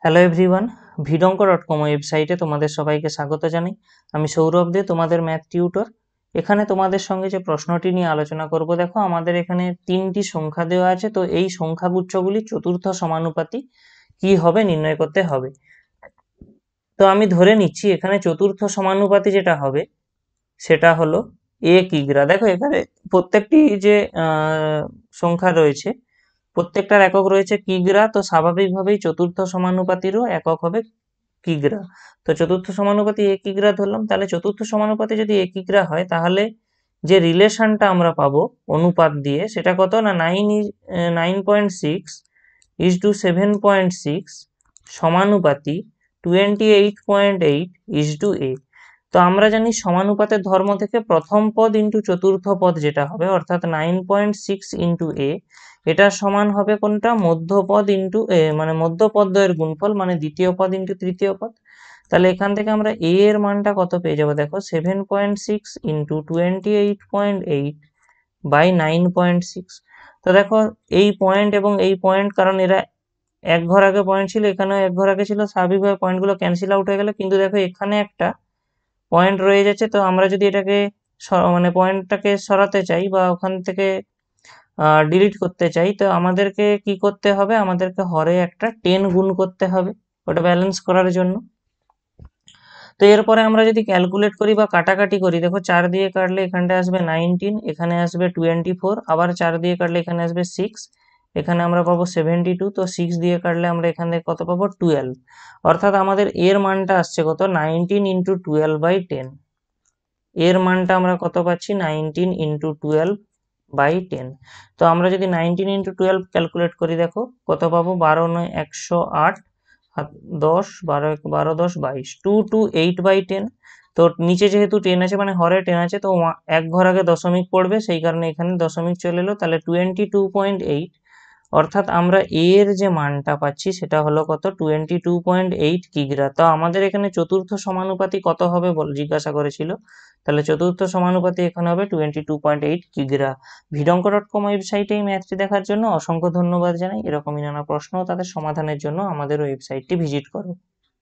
Hello everyone, ভিডঙ্ক.com ওয়েবসাইটে তোমাদের সবাইকে স্বাগত জানাই। আমি সৌরভ দে, তোমাদের ম্যাথ টিউটর। এখানে তোমাদের সঙ্গে যে প্রশ্নটি নিয়ে আলোচনা করব, দেখো আমাদের এখানে 3টি সংখ্যা দেওয়া আছে, তো এই সংখ্যাগুচ্ছগুলি চতুর্থ সমানুপাতি কি হবে নির্ণয় করতে হবে। তো আমি ধরে নিচ্ছি এখানে চতুর্থ সমানুপাতি যেটা হবে সেটা হলো a কিগ্রা। দেখো এখানে প্রত্যেকটি যে সংখ্যা রয়েছে প্রত্যেকটার একক রয়েছে কিগ্রা, তো স্বাভাবিকভাবেই চতুর্থ সমানুপাতিরও একক হবে কিগ্রা। তো চতুর্থ সমানুপাতি এ কিগ্রা ধরলাম, তাহলে চতুর্থ সমানুপাতি যদি এ কিগ্রা হয় তাহলে যে রিলেশনটা আমরা পাবো অনুপাত দিয়ে সেটা কত না 9.6:7.6 সমানুপাতি 28.8:a। তো আমরা জানি সমানুপাতের ধর্ম থেকে প্রথম পদ ইন্টু চতুর্থ পদ যেটা হবে, অর্থাৎ 9.6 ইন্টু এ, এটা সমান হবে কোনটা মধ্যপদ ইন্টু এ, মানে মধ্যপদদ্বয়ের গুণফল, মানে দ্বিতীয় পদ ইন্টু তৃতীয় পদ। তাহলে এখান থেকে আমরা এ এর মানটা কত পেয়ে যাবো, দেখো 7.6 ইন্টু 28.8 বাই 9.6। তো দেখো এই পয়েন্ট এবং এই পয়েন্ট, কারণ এরা এক ঘর আগে পয়েন্ট ছিল, এখানেও এক ঘর আগে ছিল, স্বাভাবিকভাবে পয়েন্টগুলো ক্যান্সেল আউট হয়ে গেল, কিন্তু দেখো এখানে একটা পয়েন্ট রয়ে যাচ্ছে। তো আমরা যদি এটাকে মানে পয়েন্টটাকে সরাতে চাই বা ওখান থেকে ডিলিট করতে চাই, তো আমাদেরকে কি করতে হবে, আমাদেরকে হরে একটা 10 গুণ করতে হবে ওটা ব্যালেন্স করার জন্য। তো এরপরে আমরা যদি ক্যালকুলেট করি বা কাটাকাটি করি, দেখো 4 দিয়ে কাটলে এখানটা আসবে 19, এখানে আসবে 24, আবার 4 দিয়ে কাটলে এখানে আসবে 6, এখানে আমরা পাবো 72। তো 6 দিয়ে কাটলে আমরা এখান থেকে কত পাবো 12, অর্থাৎ আমাদের এর মানটা আসছে কত 19 ইন্টু 12/10। এর মানটা আমরা কত পাচ্ছি 19 ইন্টু 12/10। তো আমরা যদি 19 ইন্টু 12 ক্যালকুলেট করি, দেখো কত পাবো 12 × 9 = 108, 10 12 12 10 22, 228/10। তো নিচে যেহেতু 10 আছে মানে হরে 10 আছে, তো এক ঘর আগে দশমিক পড়বে, সেই কারণে এখানে দশমিক চলে এলো। তাহলে 22.8, অর্থাৎ আমরা এর যে মানটা পাচ্ছি সেটা হলো কত 22.8 কিগ্রা। তো আমাদের এখানে চতুর্থ সমানুপাতি কত হবে জিজ্ঞাসা করেছিল, তাহলে চতুর্থ সমানুপাতি এখানে হবে 22.8 কিগ্রা। ভিডঙ্ক.com ওয়েবসাইটে এই ম্যাথটি দেখার জন্য অসংখ্য ধন্যবাদ জানাই। এরকমই নানা প্রশ্ন ও তাদের সমাধানের জন্য আমাদের ওয়েবসাইটটি ভিজিট করো।